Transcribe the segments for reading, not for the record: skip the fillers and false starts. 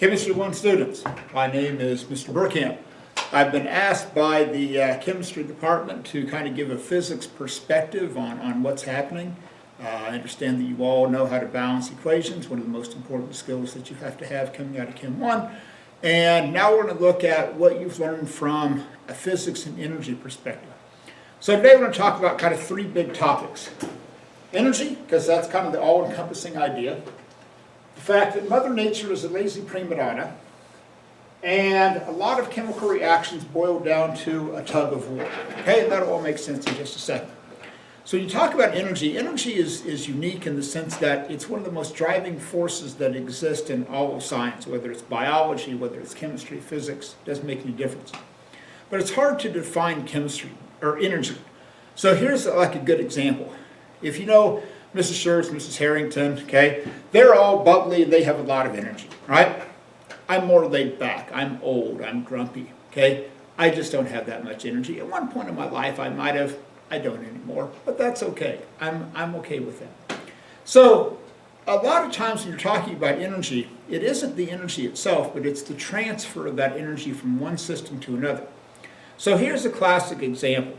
Chemistry 1 students, my name is Mr. Burkamp. I've been asked by the chemistry department to kind of give a physics perspective on what's happening. I understand that you all know how to balance equations, one of the most important skills that you have to have coming out of Chem 1. And now we're going to look at what you've learned from a physics and energy perspective. So today we're going to talk about kind of three big topics. Energy, because that's kind of the all-encompassing idea. The fact that Mother Nature is a lazy prima donna, and a lot of chemical reactions boil down to a tug of war. Okay, and that'll all make sense in just a second. So you talk about energy. Energy is unique in the sense that it's one of the most driving forces that exist in all of science, whether it's biology, whether it's chemistry, physics, doesn't make any difference. But it's hard to define chemistry or energy. So here's like a good example. If you know Mrs. Schertz, Mrs. Harrington, okay, they're all bubbly and they have a lot of energy, right? I'm more laid back, I'm old, I'm grumpy, okay? I just don't have that much energy. At one point in my life I might have, I don't anymore, but that's okay. I'm okay with that. So a lot of times when you're talking about energy, it isn't the energy itself, but it's the transfer of that energy from one system to another. So here's a classic example.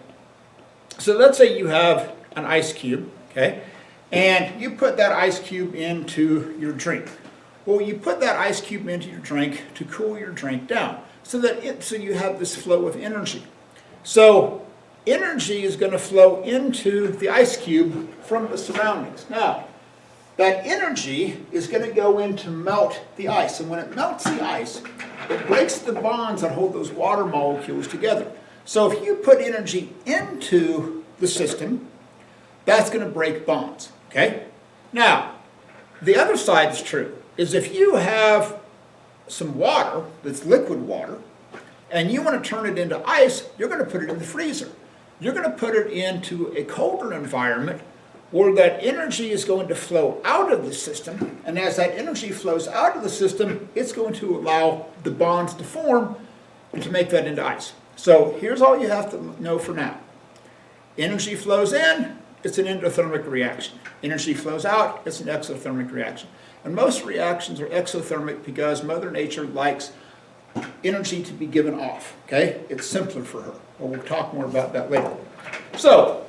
So let's say you have an ice cube, okay? And you put that ice cube into your drink. Well, you put that ice cube into your drink to cool your drink down so you have this flow of energy. So energy is going to flow into the ice cube from the surroundings. Now, that energy is going to go in to melt the ice. And when it melts the ice, it breaks the bonds that hold those water molecules together. So if you put energy into the system, that's going to break bonds. Okay? Now, the other side is true, is if you have some water that's liquid water, and you want to turn it into ice, you're going to put it in the freezer. You're going to put it into a colder environment where that energy is going to flow out of the system, and as that energy flows out of the system, it's going to allow the bonds to form and to make that into ice. So here's all you have to know for now. Energy flows in, it's an endothermic reaction. Energy flows out, it's an exothermic reaction. And most reactions are exothermic because Mother Nature likes energy to be given off, okay? It's simpler for her. Well, we'll talk more about that later. So,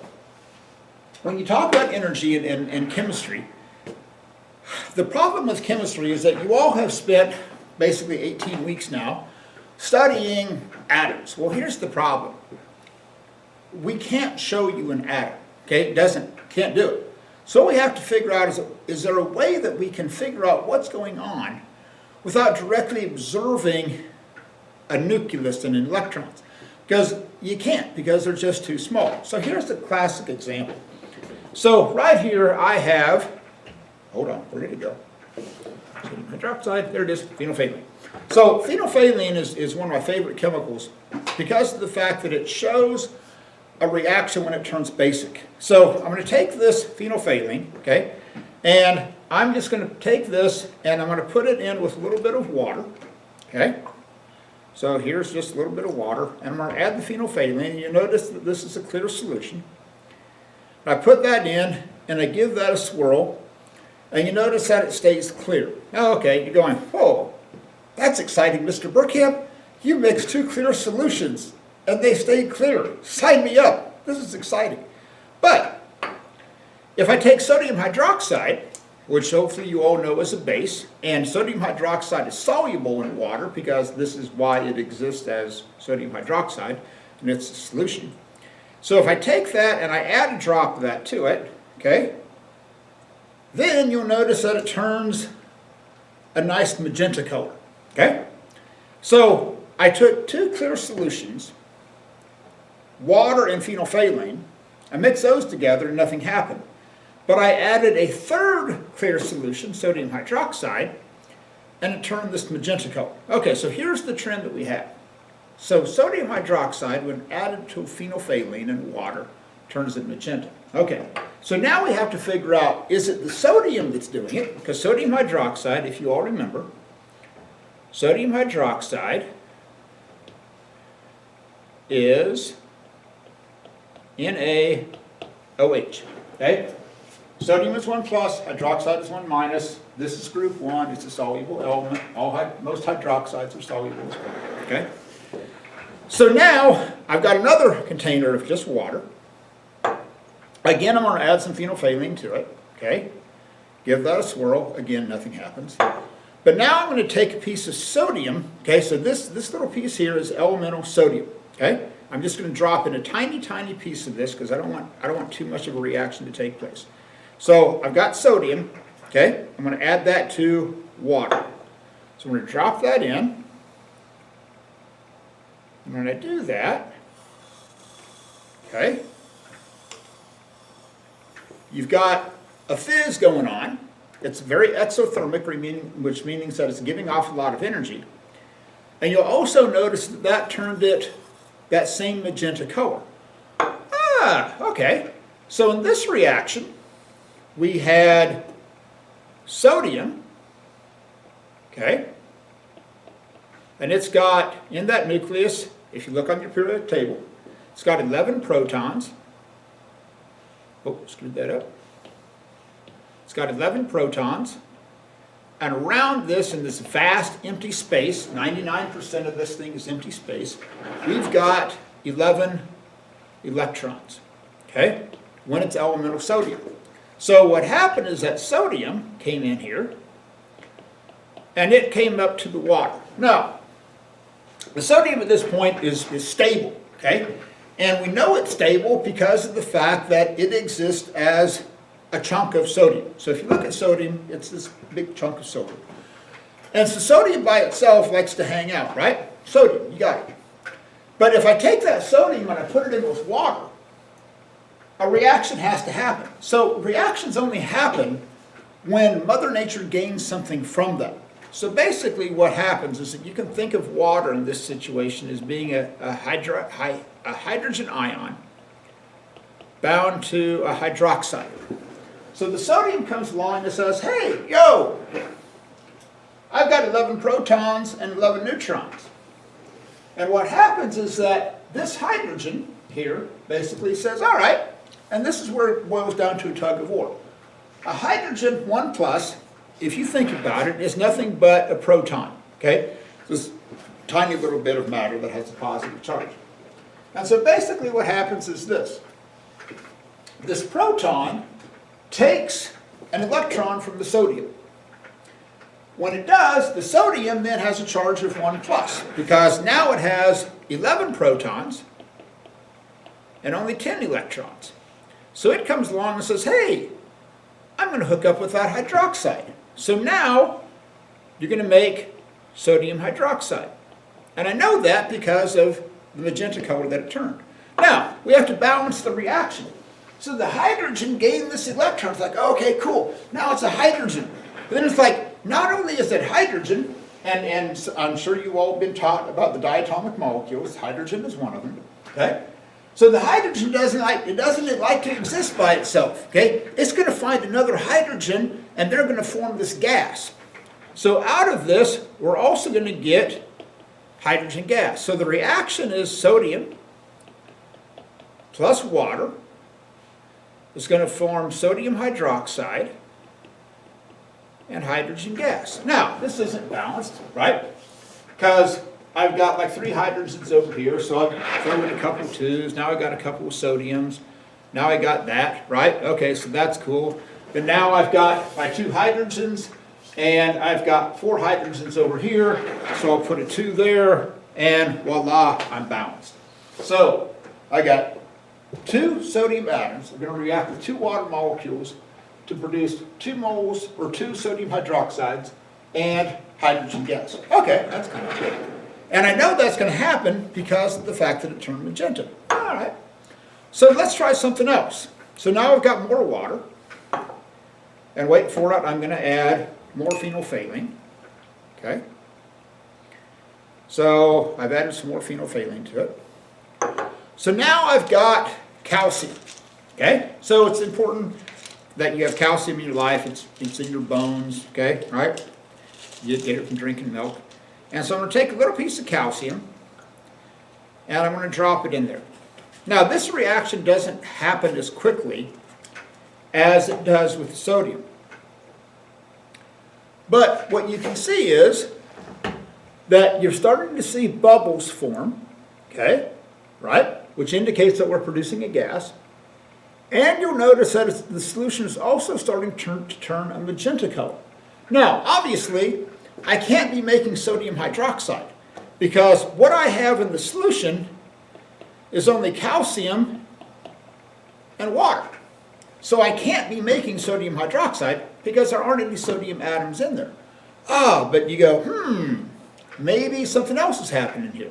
when you talk about energy and chemistry, the problem with chemistry is that you all have spent basically 18 weeks now studying atoms. Well, here's the problem. We can't show you an atom. Okay, can't do it. So what we have to figure out is there a way that we can figure out what's going on without directly observing a nucleus and electrons? Because you can't, because they're just too small. So here's the classic example. So right here I have, hold on, where did it go? Sodium hydroxide, there it is, phenolphthalein. So phenolphthalein is one of my favorite chemicals because of the fact that it shows a reaction when it turns basic. So I'm going to take this phenolphthalein, okay, and I'm just going to take this and I'm going to put it in with a little bit of water, okay. So here's just a little bit of water, and I'm going to add the phenolphthalein, and you notice that this is a clear solution. I put that in, and I give that a swirl, and you notice that it stays clear. Now, okay, you're going, whoa, that's exciting, Mr. Burkamp. You mixed two clear solutions, and they stayed clear. Sign me up. This is exciting. But if I take sodium hydroxide, which hopefully you all know is a base, and sodium hydroxide is soluble in water because this is why it exists as sodium hydroxide, and it's a solution. So if I take that and I add a drop of that to it, okay, then you'll notice that it turns a nice magenta color, okay? So I took two clear solutions, water and phenolphthalein, I mixed those together and nothing happened. But I added a third clear solution, sodium hydroxide, and it turned this magenta color. Okay, so here's the trend that we have. So sodium hydroxide, when added to phenolphthalein and water, turns it magenta. Okay, so now we have to figure out, is it the sodium that's doing it? Because sodium hydroxide, if you all remember, sodium hydroxide is NaOH, okay? Sodium is 1 plus, hydroxide is 1 minus. This is group 1, it's a soluble element. Most hydroxides are soluble as well, okay? So now, I've got another container of just water. Again, I'm going to add some phenolphthalein to it, okay? Give that a swirl. Again, nothing happens. But now I'm going to take a piece of sodium, okay? So this little piece here is elemental sodium, okay? I'm just going to drop in a tiny, tiny piece of this because I don't want too much of a reaction to take place. So I've got sodium, okay? I'm going to add that to water. So I'm going to drop that in. And when I do that, okay, you've got a fizz going on. It's very exothermic, which means that it's giving off a lot of energy. And you'll also notice that that turned it that same magenta color. Ah, okay. So in this reaction, we had sodium, okay, and it's got, in that nucleus, if you look on your periodic table, it's got 11 protons. Oh, screwed that up. It's got 11 protons, and around this, in this vast empty space, 99% of this thing is empty space, we've got 11 electrons, okay, when it's elemental sodium. So what happened is that sodium came in here, and it came up to the water. Now, the sodium at this point is stable, okay, and we know it's stable because of the fact that it exists as a chunk of sodium. So if you look at sodium, it's this big chunk of sodium. And so sodium by itself likes to hang out, right? Sodium, you got it. But if I take that sodium and I put it in with water, a reaction has to happen. So reactions only happen when Mother Nature gains something from them. So basically what happens is that you can think of water in this situation as being a hydrogen ion bound to a hydroxide. So the sodium comes along and says, hey, yo, I've got 11 protons and 11 neutrons. And what happens is that this hydrogen here basically says, all right, and this is where it boils down to a tug of war. A hydrogen 1 plus, if you think about it, is nothing but a proton, okay? This tiny little bit of matter that has a positive charge. And so basically what happens is this. This proton takes an electron from the sodium. When it does, the sodium then has a charge of 1 plus, because now it has 11 protons and only 10 electrons. So it comes along and says, hey, I'm going to hook up with that hydroxide. So now you're going to make sodium hydroxide. And I know that because of the magenta color that it turned. Now, we have to balance the reaction. So the hydrogen gained this electron. It's like, okay, cool. Now it's a hydrogen. But then it's like, not only is it hydrogen, and I'm sure you've all been taught about the diatomic molecules. Hydrogen is one of them. Okay? So the hydrogen doesn't like to exist by itself. Okay? It's going to find another hydrogen, and they're going to form this gas. So out of this, we're also going to get hydrogen gas. So the reaction is sodium plus water. It's going to form sodium hydroxide and hydrogen gas. Now, this isn't balanced, right? Because I've got like 3 hydrogens over here, so I've thrown in a couple of 2s. Now I've got a couple of sodiums. Now I got that, right? Okay, so that's cool. But now I've got my 2 hydrogens, and I've got 4 hydrogens over here, so I'll put a 2 there, and voila, I'm balanced. So I got 2 sodium atoms. They're going to react with 2 water molecules to produce 2 moles or 2 sodium hydroxides and hydrogen gas. Okay, that's kind of good. And I know that's going to happen because of the fact that it turned magenta. All right. So let's try something else. So now I've got more water. And wait for it, I'm going to add more phenolphthalein. Okay. So I've added some more phenolphthalein to it. So now I've got calcium. Okay. So it's important that you have calcium in your life. It's in your bones. Okay. Right. You get it from drinking milk. And so I'm going to take a little piece of calcium and I'm going to drop it in there. Now this reaction doesn't happen as quickly as it does with the sodium. But what you can see is that you're starting to see bubbles form, okay, right, which indicates that we're producing a gas. And you'll notice that the solution is also starting to turn a magenta color. Now, obviously, I can't be making sodium hydroxide because what I have in the solution is only calcium and water. So I can't be making sodium hydroxide because there aren't any sodium atoms in there. But you go, maybe something else is happening here.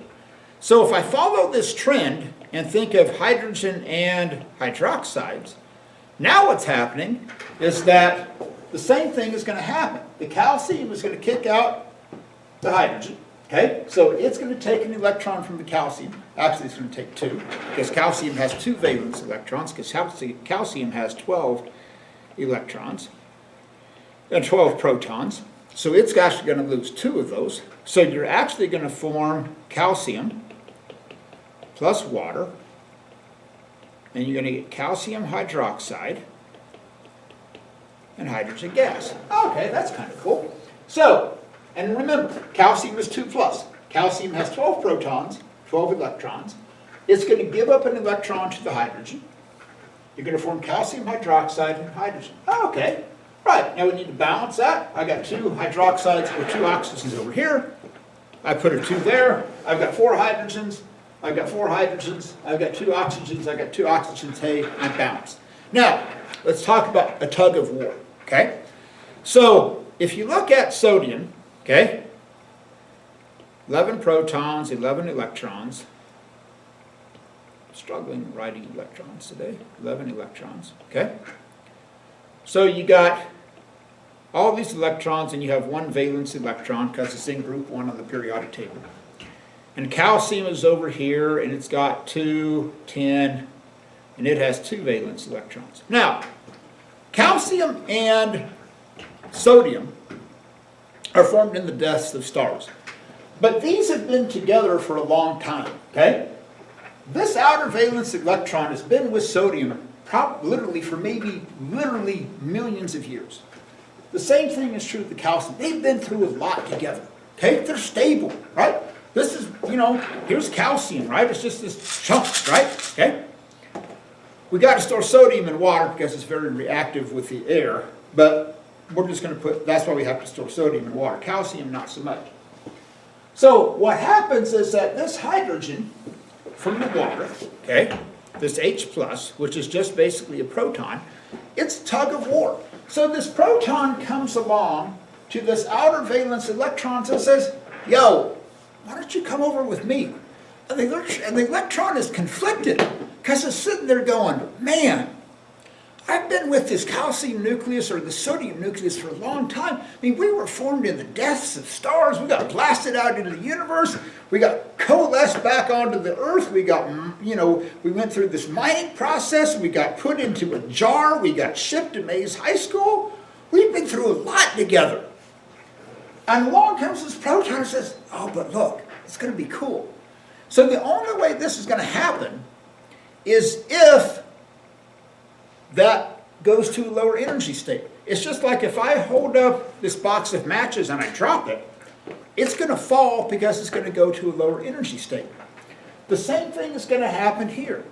So if I follow this trend and think of hydrogen and hydroxides, now what's happening is that the same thing is going to happen. The calcium is going to kick out the hydrogen, okay? So it's going to take an electron from the calcium. Actually, it's going to take two, because calcium has two valence electrons, because calcium has 12 electrons and 12 protons. So it's actually going to lose two of those. So you're actually going to form calcium plus water, and you're going to get calcium hydroxide and hydrogen gas. Okay, that's kind of cool. So, and remember, calcium is 2 plus. Calcium has 12 protons, 12 electrons. It's going to give up an electron to the hydrogen. You're going to form calcium hydroxide and hydrogen. Okay, right, now we need to balance that. I got 2 hydroxides or 2 oxygens over here. I put a 2 there. I've got 4 hydrogens. I've got 4 hydrogens. I've got 2 oxygens. I've got 2 oxygens. Hey, I'm balanced. Now, let's talk about a tug of war, okay? So, if you look at sodium, okay, 11 protons, 11 electrons. Struggling writing electrons today. 11 electrons, okay? So you got all these electrons, and you have 1 valence electron because it's in group 1 on the periodic table. And calcium is over here, and it's got 2, 10, and it has 2 valence electrons. Now, calcium and sodium are formed in the depths of stars. But these have been together for a long time, okay? This outer valence electron has been with sodium literally for literally millions of years. The same thing is true with the calcium. They've been through a lot together, okay? They're stable, right? This is, here's calcium, right? It's just this chunk, right? Okay? We got to store sodium in water because it's very reactive with the air, but we're just going to that's why we have to store sodium in water. Calcium, not so much. So what happens is that this hydrogen from the water, okay, this H+, which is just basically a proton, it's tug of war. So this proton comes along to this outer valence electron and says, yo, why don't you come over with me? And the electron is conflicted because it's sitting there going, man, I've been with this calcium nucleus or the sodium nucleus for a long time. I mean, we were formed in the depths of stars. We got blasted out into the universe. We got coalesced back onto the earth. We got, we went through this mining process. We got put into a jar. We got shipped to Mays High School. We've been through a lot together. And along comes this proton and says, oh, but look, it's going to be cool. So the only way this is going to happen is if that goes to a lower energy state. It's just like if I hold up this box of matches and I drop it, it's going to fall because it's going to go to a lower energy state. The same thing is going to happen here.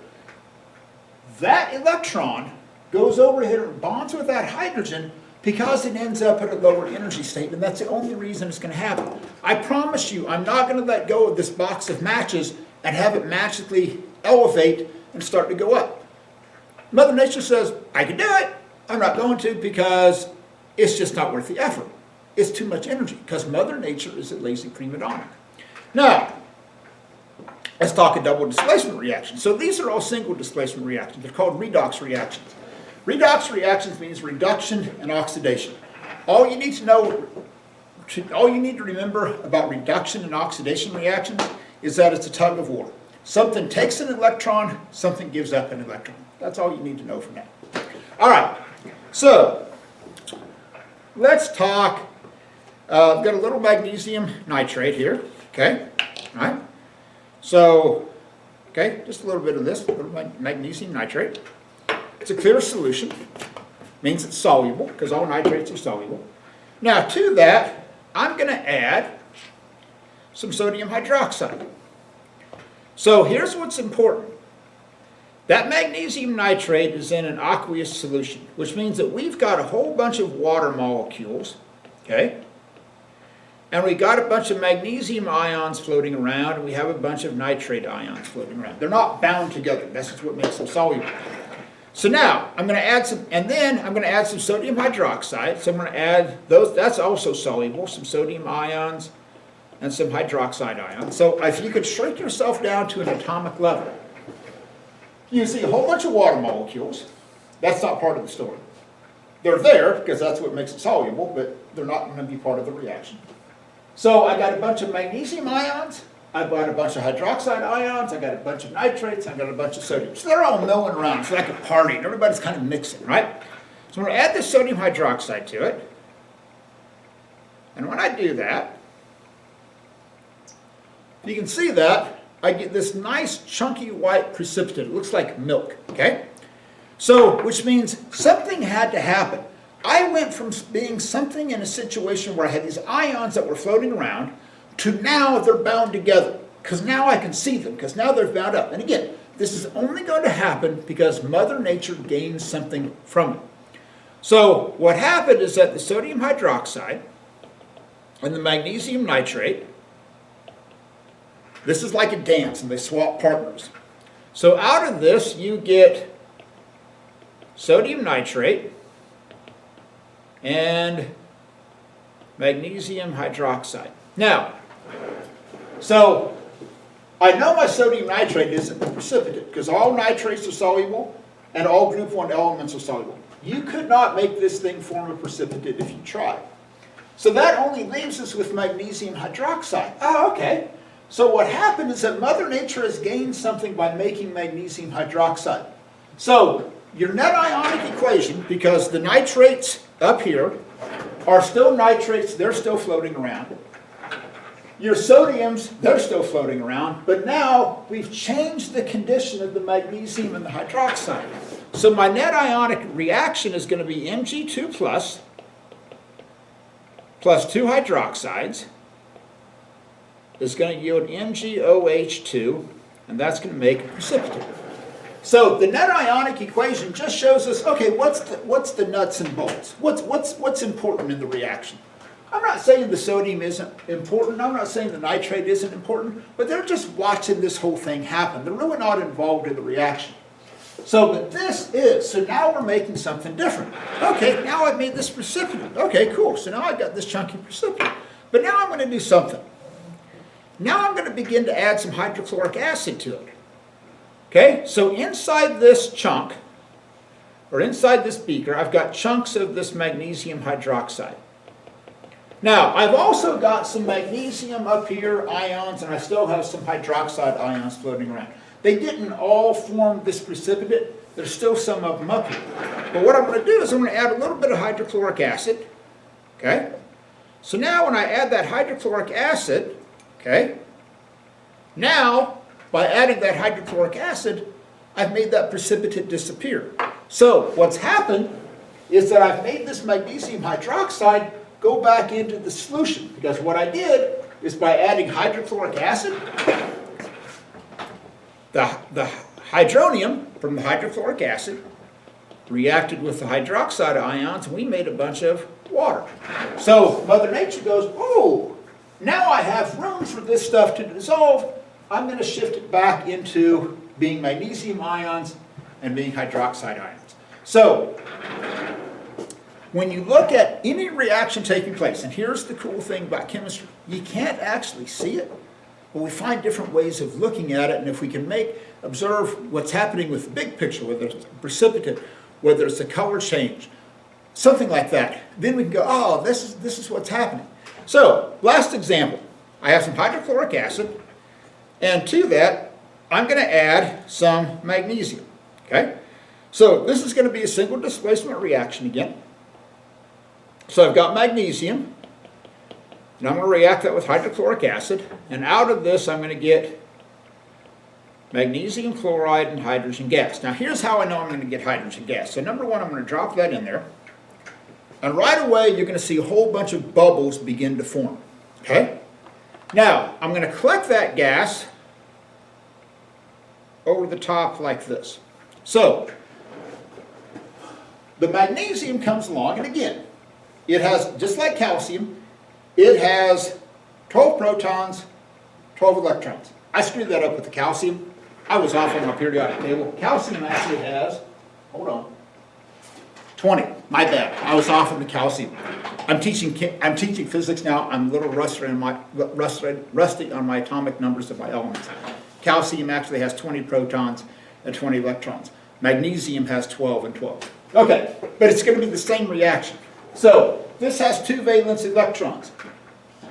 That electron goes over here and bonds with that hydrogen because it ends up at a lower energy state, and that's the only reason it's going to happen. I promise you, I'm not going to let go of this box of matches and have it magically elevate and start to go up. Mother Nature says, I can do it. I'm not going to because it's just not worth the effort. It's too much energy because Mother Nature is a lazy prima donna. Now, let's talk a double displacement reaction. So these are all single displacement reactions. They're called redox reactions. Redox reactions means reduction and oxidation. All you need to remember about reduction and oxidation reactions is that it's a tug of war. Something takes an electron, something gives up an electron. That's all you need to know for now. All right, so let's talk. Got a little magnesium nitrate here, okay? All right. So, okay, just a little bit of this, a little magnesium nitrate. It's a clear solution. Means it's soluble, because all nitrates are soluble. Now to that, I'm going to add some sodium hydroxide. So here's what's important. That magnesium nitrate is in an aqueous solution, which means that we've got a whole bunch of water molecules, okay? And we got a bunch of magnesium ions floating around, and we have a bunch of nitrate ions floating around. They're not bound together. That's just what makes them soluble. So now, I'm going to add some, and then I'm going to add some sodium hydroxide. So I'm going to add those, that's also soluble, some sodium ions and some hydroxide ions. So if you could shrink yourself down to an atomic level, you see a whole bunch of water molecules. That's not part of the story. They're there because that's what makes it soluble, but they're not going to be part of the reaction. So I got a bunch of magnesium ions, I've got a bunch of hydroxide ions, I got a bunch of nitrates, I got a bunch of sodium. So they're all milling around. It's like a party, and everybody's kind of mixing, right? So I'm going to add this sodium hydroxide to it. And when I do that, you can see that I get this nice chunky white precipitate. It looks like milk, okay? So, which means something had to happen. I went from being something in a situation where I had these ions that were floating around to now they're bound together. Because now I can see them, because now they're bound up. And again, this is only going to happen because Mother Nature gains something from it. So what happened is that the sodium hydroxide and the magnesium nitrate, this is like a dance and they swap partners. So out of this you get sodium nitrate and magnesium hydroxide. Now, so I know my sodium nitrate isn't a precipitate because all nitrates are soluble and all group 1 elements are soluble. You could not make this thing form a precipitate if you tried. So that only leaves us with magnesium hydroxide. Oh, okay. So what happened is that Mother Nature has gained something by making magnesium hydroxide. So your net ionic equation, because the nitrates up here are still nitrates, they're still floating around. Your sodiums, they're still floating around, but now we've changed the condition of the magnesium and the hydroxide. So my net ionic reaction is going to be Mg2 plus 2 hydroxides is going to yield MgOH2, and that's going to make a precipitate. So the net ionic equation just shows us, okay, what's the nuts and bolts? What's important in the reaction? I'm not saying the sodium isn't important. I'm not saying the nitrate isn't important, but they're just watching this whole thing happen. They're really not involved in the reaction. So, but this is, so now we're making something different. Okay, now I've made this precipitate. Okay, cool. So now I've got this chunky precipitate. But now I'm going to do something. Now I'm going to begin to add some hydrochloric acid to it. Okay, so inside this chunk, or inside this beaker, I've got chunks of this magnesium hydroxide. Now, I've also got some magnesium up here, ions, and I still have some hydroxide ions floating around. They didn't all form this precipitate. There's still some of them up here. But what I'm going to do is I'm going to add a little bit of hydrochloric acid. Okay? So now when I add that hydrochloric acid, okay, now by adding that hydrochloric acid, I've made that precipitate disappear. So what's happened is that I've made this magnesium hydroxide go back into the solution, because what I did is by adding hydrochloric acid, the hydronium from the hydrochloric acid reacted with the hydroxide ions, and we made a bunch of water. So Mother Nature goes, oh, now I have room for this stuff to dissolve. I'm going to shift it back into being magnesium ions and being hydroxide ions. So when you look at any reaction taking place, and here's the cool thing about chemistry, you can't actually see it, but we find different ways of looking at it, and if we can observe what's happening with the big picture, whether it's a precipitate, whether it's a color change, something like that, then we can go, oh, this is what's happening. So, last example, I have some hydrochloric acid, and to that, I'm going to add some magnesium, okay? So, this is going to be a single displacement reaction again. So I've got magnesium, and I'm going to react that with hydrochloric acid, and out of this I'm going to get magnesium chloride and hydrogen gas. Now here's how I know I'm going to get hydrogen gas. So number one, I'm going to drop that in there. And right away, you're going to see a whole bunch of bubbles begin to form. Okay? Now, I'm going to collect that gas over the top like this. So, the magnesium comes along, and again, it has, just like calcium, it has 12 protons, 12 electrons. I screwed that up with the calcium. I was off on my periodic table. Calcium actually has, hold on, 20. My bad. I was off on the calcium. I'm teaching physics now. I'm a little rusty on my atomic numbers of my elements. Calcium actually has 20 protons and 20 electrons. Magnesium has 12 and 12. Okay, but it's going to be the same reaction. So this has 2 valence electrons.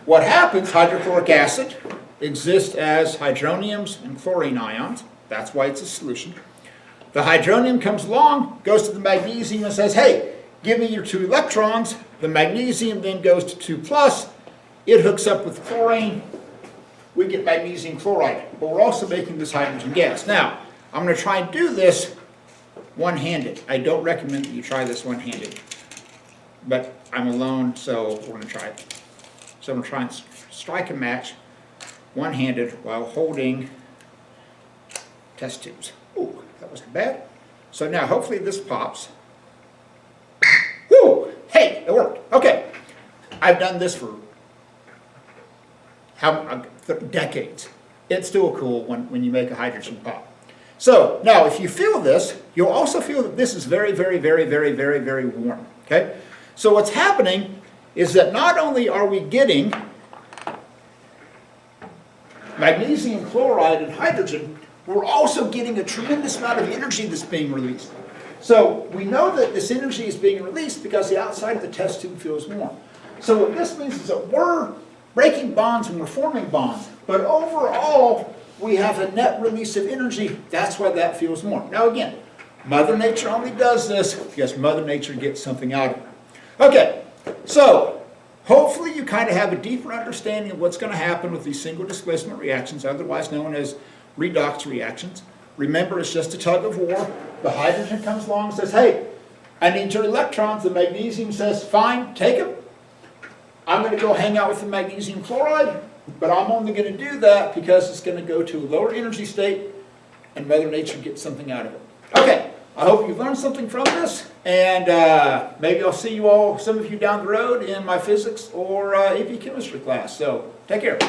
What happens, hydrochloric acid exists as hydroniums and chlorine ions. That's why it's a solution. The hydronium comes along, goes to the magnesium and says, hey, give me your 2 electrons. The magnesium then goes to 2 plus. It hooks up with chlorine. We get magnesium chloride. But we're also making this hydrogen gas. Now, I'm going to try and do this one-handed. I don't recommend that you try this one-handed. But I'm alone, so we're going to try it. So I'm going to try and strike a match one-handed while holding test tubes. Ooh, that wasn't bad. So now hopefully this pops. Woo! Hey, it worked. Okay. I've done this for decades. It's still cool when you make a hydrogen pop. So now if you feel this, you'll also feel that this is very, very, very, very, very, very warm. Okay? So what's happening is that not only are we getting magnesium chloride and hydrogen, we're also getting a tremendous amount of energy that's being released. So we know that this energy is being released because the outside of the test tube feels warm. So what this means is that we're breaking bonds and we're forming bonds. But overall, we have a net release of energy. That's why that feels warm. Now again, Mother Nature only does this because Mother Nature gets something out of it. Okay, so hopefully you kind of have a deeper understanding of what's going to happen with these single displacement reactions, otherwise known as redox reactions. Remember, it's just a tug of war. The hydrogen comes along and says, hey, I need your electrons. The magnesium says, fine, take them. I'm going to go hang out with the magnesium chloride, but I'm only going to do that because it's going to go to a lower energy state and Mother Nature gets something out of it. Okay, I hope you've learned something from this, and maybe I'll see you all, some of you down the road in my physics or AP chemistry class. So take care.